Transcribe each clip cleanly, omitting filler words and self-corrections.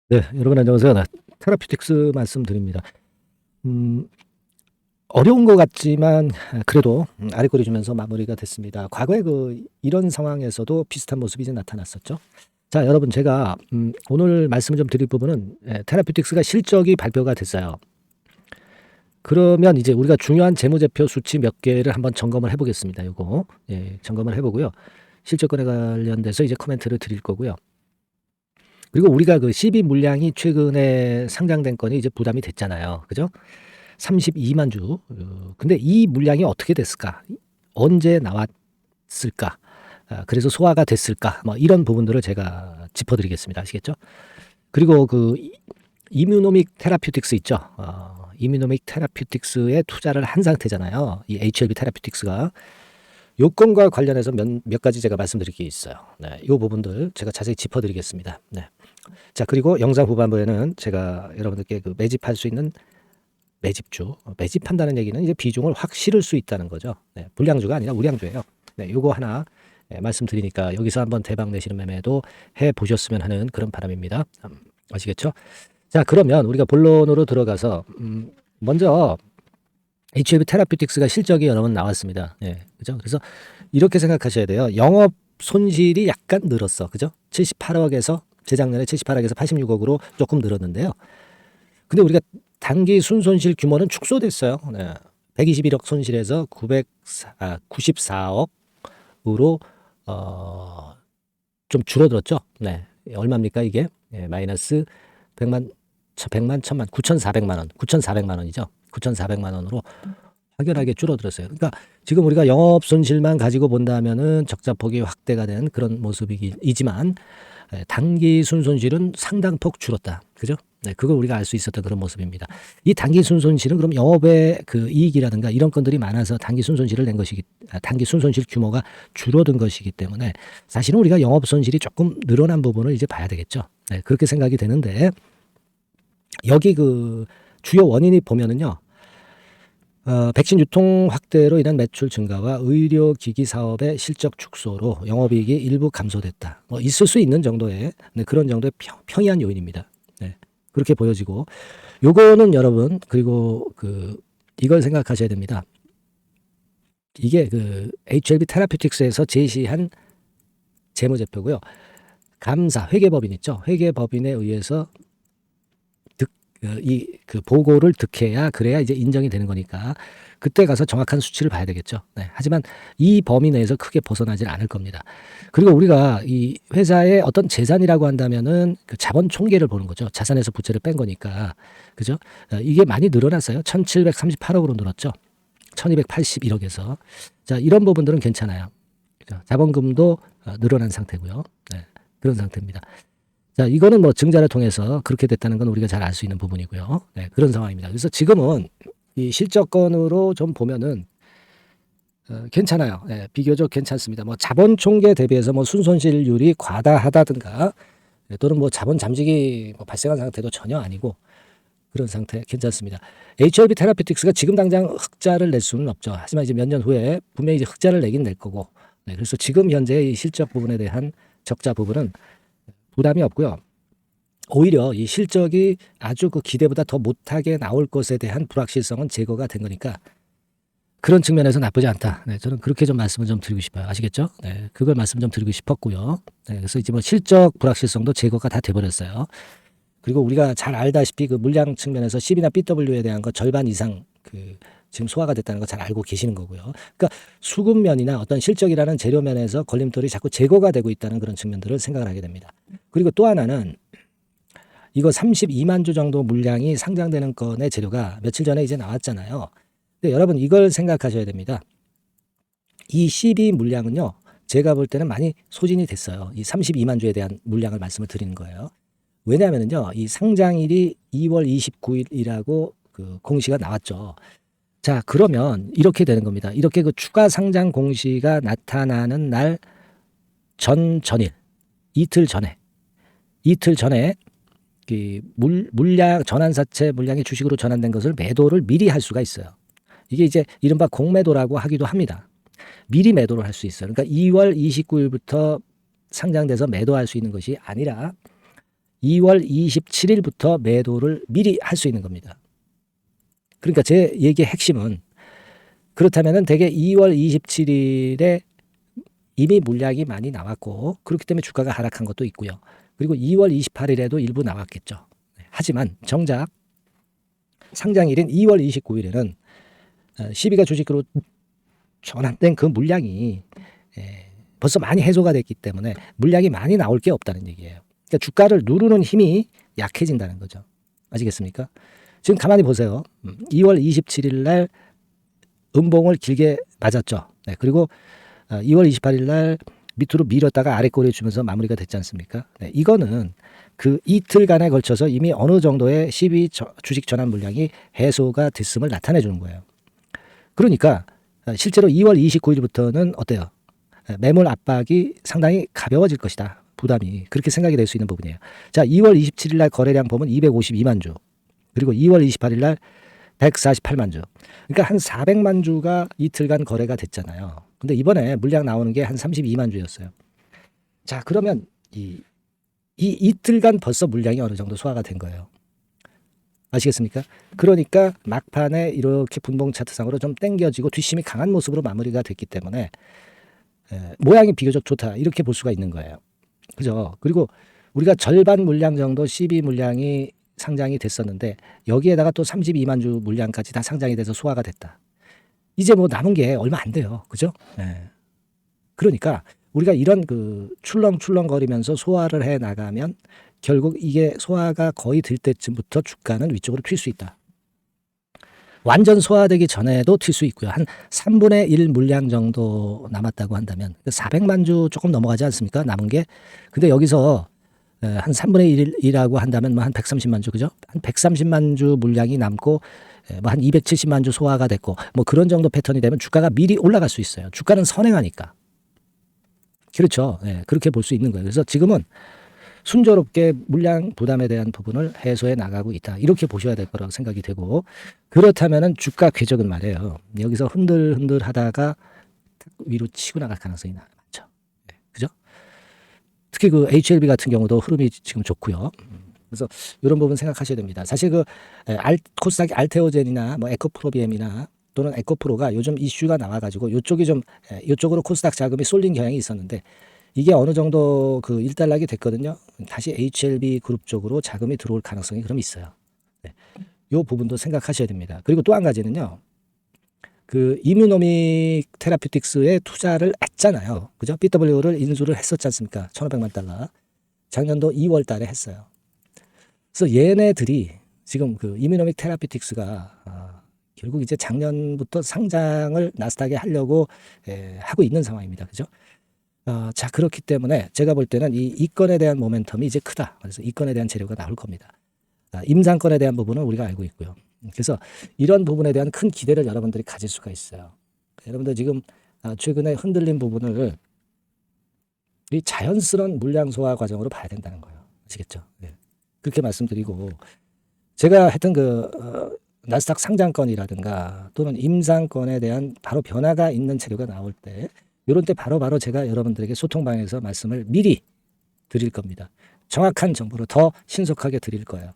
네, 여러분 안녕하세요. 테라피틱스 말씀드립니다. 음, 어려운 것 같지만 그래도 아래거리 주면서 마무리가 됐습니다. 과거에 이런 상황에서도 비슷한 모습이 이제 나타났었죠. 자, 여러분 제가 오늘 말씀을 좀 드릴 부분은 테라피틱스가 실적이 발표가 됐어요. 그러면 이제 우리가 중요한 재무제표 수치 몇 개를 한번 점검을 해보겠습니다. 요거 점검을 해보고요. 실적권에 관련돼서 이제 코멘트를 드릴 거고요. 그리고 우리가 그 CB 물량이 최근에 상장된 건이 이제 부담이 됐잖아요. 그죠? 32만 주. 근데 이 물량이 어떻게 됐을까? 언제 나왔을까? 그래서 소화가 됐을까? 뭐 이런 부분들을 제가 짚어드리겠습니다. 아시겠죠? 그리고 이뮤노믹 테라퓨틱스 있죠? 이뮤노믹 테라퓨틱스에 투자를 한 상태잖아요. 이 HLB 테라퓨틱스가. 요건과 관련해서 몇 가지 제가 말씀드릴 게 있어요. 네, 이 부분들 제가 자세히 짚어드리겠습니다. 네. 자, 그리고 영상 후반부에는 제가 여러분들께 매집할 수 있는 매집주, 매집한다는 얘기는 이제 비중을 확 실을 수 있다는 거죠. 네, 불량주가 아니라 우량주예요. 네, 요거 하나 말씀드리니까 여기서 한번 대박 내시는 매매도 해 보셨으면 하는 그런 바람입니다. 아시겠죠? 자, 그러면 우리가 본론으로 들어가서 먼저 HLB 테라피틱스가 실적이 여러 번 나왔습니다. 예, 그죠? 그래서 이렇게 생각하셔야 돼요. 영업 손실이 약간 늘었어. 그죠? 78억에서 재작년에 78억에서 86억으로 조금 늘었는데요. 근데 우리가 단기 순손실 규모는 축소됐어요. 네. 121억 손실에서 94억으로 좀 줄어들었죠. 네. 얼마입니까 이게? 예, 마이너스 100만, 1000만, 9,400만 원, 9,400만 원이죠. 9,400만 원으로 확연하게 줄어들었어요. 그러니까 지금 우리가 영업 손실만 가지고 본다면은 적자폭이 확대가 된 그런 모습이지만 단기 순손실은 상당폭 줄었다. 그죠? 네, 그걸 우리가 알 수 있었던 그런 모습입니다. 이 단기 순손실은 그럼 영업의 그 이익이라든가 이런 건들이 많아서 단기 순손실을 낸 것이기, 단기 순손실 규모가 줄어든 것이기 때문에 사실은 우리가 영업 손실이 조금 늘어난 부분을 이제 봐야 되겠죠. 네, 그렇게 생각이 되는데 여기 주요 원인이 보면은요. 백신 유통 확대로 인한 매출 증가와 의료기기 사업의 실적 축소로 영업이익이 일부 감소됐다. 뭐 있을 수 있는 정도의 그런 정도의 평이한 요인입니다. 네, 그렇게 보여지고 요거는 여러분 그리고 이걸 생각하셔야 됩니다. 이게 HLB 테라피틱스에서 제시한 재무제표고요. 감사 회계법인 있죠. 회계법인에 의해서 보고를 득해야 그래야 이제 인정이 되는 거니까 그때 가서 정확한 수치를 봐야 되겠죠. 네. 하지만 이 범위 내에서 크게 벗어나질 않을 겁니다. 그리고 우리가 이 회사의 어떤 재산이라고 한다면은 자본 총계를 보는 거죠. 자산에서 부채를 뺀 거니까. 그죠? 이게 많이 늘어났어요. 1738억으로 늘었죠. 1281억에서. 자, 이런 부분들은 괜찮아요. 그죠? 자본금도 늘어난 상태고요. 네. 그런 상태입니다. 자, 이거는 뭐 증자를 통해서 그렇게 됐다는 건 우리가 잘 알 수 있는 부분이고요. 네, 그런 상황입니다. 그래서 지금은 이 실적건으로 좀 보면은 괜찮아요. 네, 비교적 괜찮습니다. 뭐 자본 총계 대비해서 뭐 순손실률이 과다하다든가 또는 뭐 자본 잠식이 뭐 발생한 상태도 전혀 아니고 그런 상태 괜찮습니다. HLB 테라피틱스가 지금 당장 흑자를 낼 수는 없죠. 하지만 이제 몇 년 후에 분명히 이제 흑자를 내긴 낼 거고. 네, 그래서 지금 현재 이 실적 부분에 대한 적자 부분은 부담이 없고요. 오히려 이 실적이 아주 기대보다 더 못하게 나올 것에 대한 불확실성은 제거가 된 거니까 그런 측면에서 나쁘지 않다. 네, 저는 그렇게 좀 말씀을 좀 드리고 싶어요. 아시겠죠? 네, 그걸 말씀 좀 드리고 싶었고요. 네, 그래서 이제 뭐 실적 불확실성도 제거가 다 돼버렸어요. 그리고 우리가 잘 알다시피 물량 측면에서 CB나 BW에 대한 거 절반 이상 지금 소화가 됐다는 거 잘 알고 계시는 거고요. 그러니까 수급면이나 어떤 실적이라는 재료면에서 걸림돌이 자꾸 제거가 되고 있다는 그런 측면들을 생각을 하게 됩니다. 그리고 또 하나는 이거 32만 주 정도 물량이 상장되는 건의 재료가 며칠 전에 이제 나왔잖아요. 근데 여러분 이걸 생각하셔야 됩니다. 이 CB 물량은요. 제가 볼 때는 많이 소진이 됐어요. 이 32만 주에 대한 물량을 말씀을 드리는 거예요. 왜냐하면요. 이 상장일이 2월 29일이라고 공시가 나왔죠. 자, 그러면 이렇게 되는 겁니다. 이렇게 추가 상장 공시가 나타나는 날 전일, 이틀 전에 물량 전환사채 물량이 주식으로 전환된 것을 매도를 미리 할 수가 있어요. 이게 이제 이른바 공매도라고 하기도 합니다. 미리 매도를 할 수 있어요. 그러니까 2월 29일부터 상장돼서 매도할 수 있는 것이 아니라 2월 27일부터 매도를 미리 할 수 있는 겁니다. 그러니까 제 얘기의 핵심은 그렇다면은 대개 2월 27일에 이미 물량이 많이 나왔고 그렇기 때문에 주가가 하락한 것도 있고요. 그리고 2월 28일에도 일부 나왔겠죠. 하지만 정작 상장일인 2월 29일에는 시비가 주식으로 전환된 그 물량이 벌써 많이 해소가 됐기 때문에 물량이 많이 나올 게 없다는 얘기예요. 그러니까 주가를 누르는 힘이 약해진다는 거죠. 아시겠습니까? 지금 가만히 보세요. 2월 27일 날 음봉을 길게 맞았죠. 네, 그리고 2월 28일 날 밑으로 밀었다가 아래 꼬리 주면서 마무리가 됐지 않습니까? 네, 이거는 그 이틀간에 걸쳐서 이미 어느 정도의 주식 전환 물량이 해소가 됐음을 나타내 주는 거예요. 그러니까 실제로 2월 29일부터는 어때요? 매물 압박이 상당히 가벼워질 것이다. 부담이. 그렇게 생각이 될 수 있는 부분이에요. 자, 2월 27일 날 거래량 보면 252만 주. 그리고 2월 28일 날 148만 주. 그러니까 한 400만 주가 이틀간 거래가 됐잖아요. 근데 이번에 물량 나오는 게 한 32만 주였어요. 자, 그러면 이 이틀간 벌써 물량이 어느 정도 소화가 된 거예요. 아시겠습니까? 그러니까 막판에 이렇게 분봉 차트상으로 좀 땡겨지고 뒷심이 강한 모습으로 마무리가 됐기 때문에 모양이 비교적 좋다 이렇게 볼 수가 있는 거예요. 그죠? 그리고 우리가 절반 물량 정도 CB 물량이 상장이 됐었는데 여기에다가 또 32만 주 물량까지 다 상장이 돼서 소화가 됐다. 이제 뭐 남은 게 얼마 안 돼요. 그죠? 그러니까 우리가 이런 그 출렁출렁거리면서 소화를 해 나가면 결국 이게 소화가 거의 될 때쯤부터 주가는 위쪽으로 튈 수 있다. 완전 소화되기 전에도 튈 수 있고요. 한 3분의 1 물량 정도 남았다고 한다면 400만 주 조금 넘어가지 않습니까? 남은 게. 근데 여기서 한 3분의 1이라고 한다면 뭐 한 130만 주, 그죠? 한 130만 주 물량이 남고 뭐 한 270만 주 소화가 됐고 뭐 그런 정도 패턴이 되면 주가가 미리 올라갈 수 있어요. 주가는 선행하니까. 그렇죠. 그렇게 볼 수 있는 거예요. 그래서 지금은 순조롭게 물량 부담에 대한 부분을 해소해 나가고 있다. 이렇게 보셔야 될 거라고 생각이 되고 그렇다면은 주가 궤적은 말이에요. 여기서 흔들흔들 하다가 위로 치고 나갈 가능성이 많죠. 그죠? 특히 그 HLB 같은 경우도 흐름이 지금 좋고요. 그래서 이런 부분 생각하셔야 됩니다. 사실 그 코스닥 알테오젠이나 뭐 에코프로비엠이나 또는 에코프로가 요즘 이슈가 나와가지고 이쪽으로 코스닥 자금이 쏠린 경향이 있었는데 이게 어느 정도 그 일단락이 됐거든요. 다시 HLB 그룹 쪽으로 자금이 들어올 가능성이 그럼 있어요. 이 부분도 생각하셔야 됩니다. 그리고 또 한 가지는요. 그 이뮤노믹 테라퓨틱스에 투자를 했잖아요. 그죠? BW를 인수를 했었지 않습니까? 1,500만 달러. 작년도 2월 달에 했어요. 그래서 얘네들이 지금 그 이뮤노믹 테라퓨틱스가 결국 이제 작년부터 상장을 나스닥에 하려고 하고 있는 상황입니다. 그죠? 자, 그렇기 때문에 제가 볼 때는 이 건에 대한 모멘텀이 이제 크다. 그래서 이 건에 대한 재료가 나올 겁니다. 임상건에 대한 부분은 우리가 알고 있고요. 그래서 이런 부분에 대한 큰 기대를 여러분들이 가질 수가 있어요. 여러분들 지금 최근에 흔들린 부분을 이 자연스러운 물량 소화 과정으로 봐야 된다는 거예요. 아시겠죠? 그렇게 말씀드리고 제가 했던 그 나스닥 상장건이라든가 또는 임상건에 대한 바로 변화가 있는 재료가 나올 때 이런 때 바로바로 제가 여러분들에게 소통방에서 말씀을 미리 드릴 겁니다. 정확한 정보를 더 신속하게 드릴 거예요.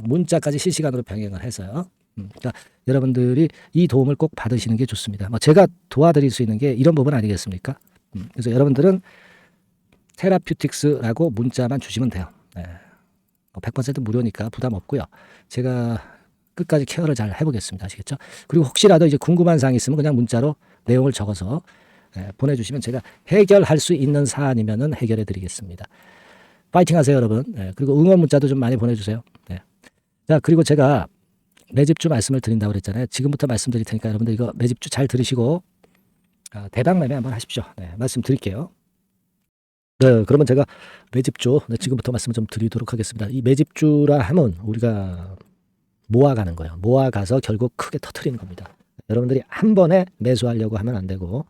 문자까지 실시간으로 병행을 해서요. 그러니까 여러분들이 이 도움을 꼭 받으시는 게 좋습니다. 뭐 제가 도와드릴 수 있는 게 이런 부분 아니겠습니까? 그래서 여러분들은 테라퓨틱스라고 문자만 주시면 돼요. 100% 무료니까 부담 없고요. 제가 끝까지 케어를 잘 해보겠습니다. 아시겠죠? 그리고 혹시라도 이제 궁금한 사항이 있으면 그냥 문자로 내용을 적어서 보내주시면 제가 해결할 수 있는 사안이면은 해결해 드리겠습니다. 파이팅 하세요, 여러분. 그리고 응원 문자도 좀 많이 보내주세요. 자, 그리고 제가 매집주 말씀을 드린다고 그랬잖아요. 지금부터 말씀드릴 테니까 여러분들 이거 매집주 잘 들으시고 대박 매매 한번 하십시오. 말씀드릴게요. 그러면 제가 매집주 지금부터 말씀을 좀 드리도록 하겠습니다. 이 매집주라 하면 우리가 모아가는 거예요. 모아가서 결국 크게 터트리는 겁니다. 여러분들이 한 번에 매수하려고 하면 안 되고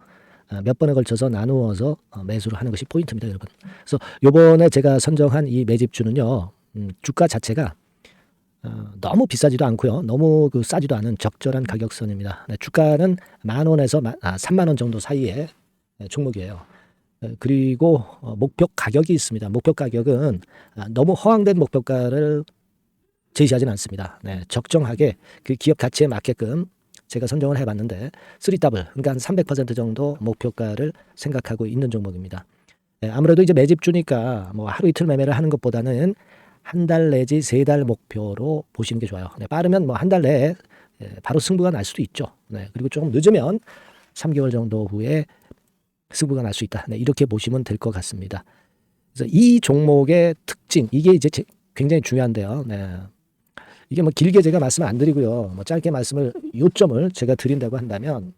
몇 번에 걸쳐서 나누어서 매수를 하는 것이 포인트입니다, 여러분. 그래서 요번에 제가 선정한 이 매집주는요. 주가 자체가 너무 비싸지도 않고요. 너무 그 싸지도 않은 적절한 가격선입니다. 주가는 10,000원에서 30,000원 정도 사이의 종목이에요. 그리고 목표 가격이 있습니다. 목표 가격은 너무 허황된 목표가를 제시하지는 않습니다. 네, 적정하게 그 기업 가치에 맞게끔 제가 선정을 해봤는데 3더블 그러니까 한 300% 정도 목표가를 생각하고 있는 종목입니다. 네, 아무래도 이제 매집주니까 뭐 하루 이틀 매매를 하는 것보다는 한 달 내지 3달 목표로 보시는 게 좋아요. 네, 빠르면 뭐 한 달 내에 바로 승부가 날 수도 있죠. 네, 그리고 조금 늦으면 3개월 정도 후에 승부가 날 수 있다. 네, 이렇게 보시면 될 것 같습니다. 그래서 이 종목의 특징 이게 이제 굉장히 중요한데요. 네. 이게 뭐 길게 제가 말씀을 안 드리고요. 뭐 짧게 말씀을 요점을 제가 드린다고 한다면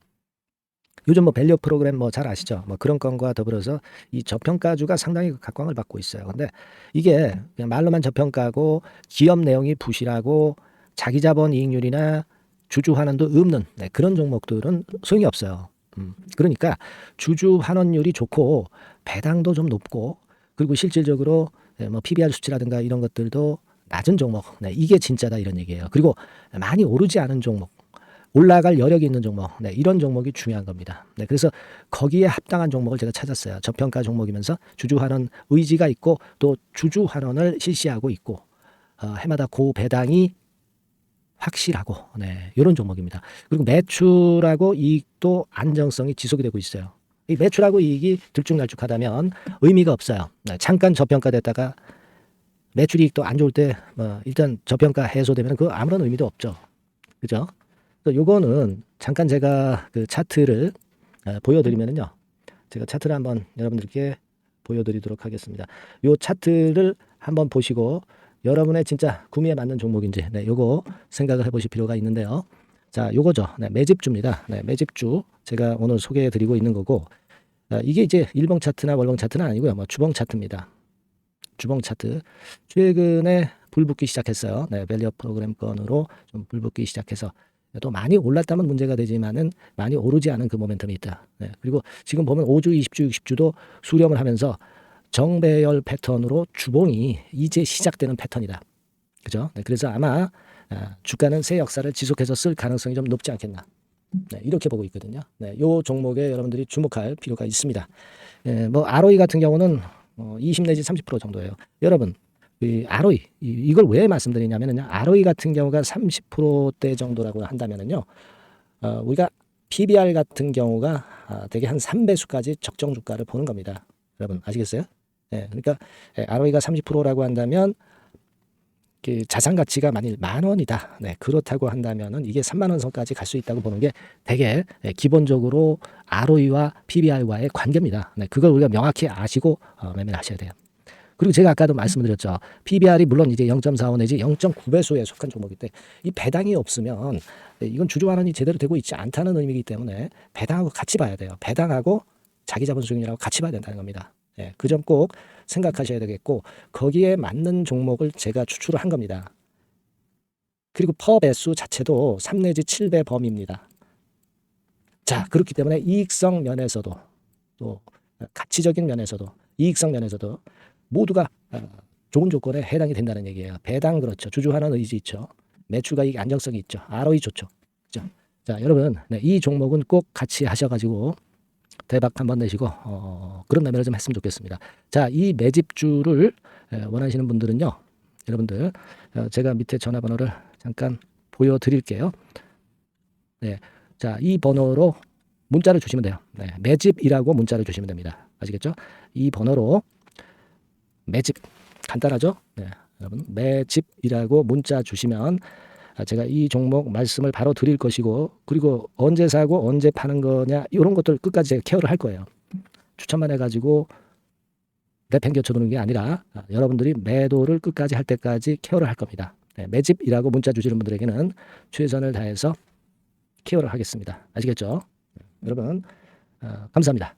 요즘 뭐 밸류 프로그램 뭐 잘 아시죠? 뭐 그런 건과 더불어서 이 저평가주가 상당히 각광을 받고 있어요. 근데 이게 그냥 말로만 저평가고 기업 내용이 부실하고 자기 자본 이익률이나 주주 환원도 없는 그런 종목들은 소용이 없어요. 그러니까 주주 환원율이 좋고 배당도 좀 높고 그리고 실질적으로 뭐 PBR 수치라든가 이런 것들도 낮은 종목. 이게 진짜다 이런 얘기예요. 그리고 많이 오르지 않은 종목. 올라갈 여력이 있는 종목. 이런 종목이 중요한 겁니다. 그래서 거기에 합당한 종목을 제가 찾았어요. 저평가 종목이면서 주주 환원 의지가 있고 또 주주 환원을 실시하고 있고 해마다 고배당이 확실하고 이런 종목입니다. 그리고 매출하고 이익도 안정성이 지속이 되고 있어요. 이 매출하고 이익이 들쭉날쭉하다면 의미가 없어요. 잠깐 저평가됐다가 매출 이익도 안 좋을 때 일단 저평가 해소되면 그 아무런 의미도 없죠. 그죠? 요거는 잠깐 제가 그 차트를 보여드리면은요. 제가 차트를 한번 여러분들께 보여드리도록 하겠습니다. 요 차트를 한번 보시고 여러분의 진짜 구매에 맞는 종목인지 요거 생각을 해보실 필요가 있는데요. 자, 요거죠. 매집주입니다. 매집주 제가 오늘 소개해드리고 있는 거고 이게 이제 일봉 차트나 월봉 차트는 아니고요. 뭐 주봉 차트입니다. 주봉 차트 최근에 불붙기 시작했어요. 밸류 프로그램 건으로 좀 불붙기 시작해서 또 많이 올랐다면 문제가 되지만은 많이 오르지 않은 그 모멘텀이 있다. 그리고 지금 보면 5주, 20주, 60주도 수렴을 하면서 정배열 패턴으로 주봉이 이제 시작되는 패턴이다. 그죠? 그래서 아마 주가는 새 역사를 지속해서 쓸 가능성이 좀 높지 않겠나. 이렇게 보고 있거든요. 이 종목에 여러분들이 주목할 필요가 있습니다. 뭐 ROE 같은 경우는 20 내지 30% 정도예요. 여러분, 이 ROE 이걸 왜 말씀드리냐면요. ROE 같은 경우가 30%대 정도라고 한다면은요. 우리가 PBR 같은 경우가 대개 한 3배수까지 적정 주가를 보는 겁니다. 여러분 아시겠어요? 그러니까 ROE가 30%라고 한다면 그 자산 가치가 만일 10,000원이다. 그렇다고 한다면은 이게 3만 원 선까지 갈 수 있다고 보는 게 되게 기본적으로 ROE와 PBR과의 관계입니다. 그걸 우리가 명확히 아시고 매매를 하셔야 돼요. 그리고 제가 아까도 말씀드렸죠. PBR이 물론 이제 0.45 내지 0.9배수에 속한 종목인데 이 배당이 없으면 이건 주주 환원이 제대로 되고 있지 않다는 의미이기 때문에 배당하고 같이 봐야 돼요. 배당하고 자기 자본 수익률하고 같이 봐야 된다는 겁니다. 그 점 꼭 생각하셔야 되겠고 거기에 맞는 종목을 제가 추출을 한 겁니다. 그리고 퍼 배수 자체도 3 내지 7배 범위입니다. 자, 그렇기 때문에 이익성 면에서도 또 가치적인 면에서도 이익성 면에서도 모두가 좋은 조건에 해당이 된다는 얘기예요. 배당 그렇죠. 주주 환원 의지 있죠. 매출과 이익 안정성이 있죠. ROE 좋죠. 그죠? 자, 여러분 이 종목은 꼭 같이 하셔가지고 대박 한번 내시고 그런 매매를 좀 했으면 좋겠습니다. 자, 이 매집주를 원하시는 분들은요. 여러분들 제가 밑에 전화번호를 잠깐 보여드릴게요. 자, 이 번호로 문자를 주시면 돼요. 매집이라고 문자를 주시면 됩니다. 아시겠죠? 이 번호로 매집 간단하죠? 여러분 매집이라고 문자 주시면 제가 이 종목 말씀을 바로 드릴 것이고 그리고 언제 사고 언제 파는 거냐 이런 것들 끝까지 제가 케어를 할 거예요. 추천만 해가지고 내팽겨쳐 두는 게 아니라 여러분들이 매도를 끝까지 할 때까지 케어를 할 겁니다. 매집이라고 문자 주시는 분들에게는 최선을 다해서 케어를 하겠습니다. 아시겠죠? 여러분 감사합니다.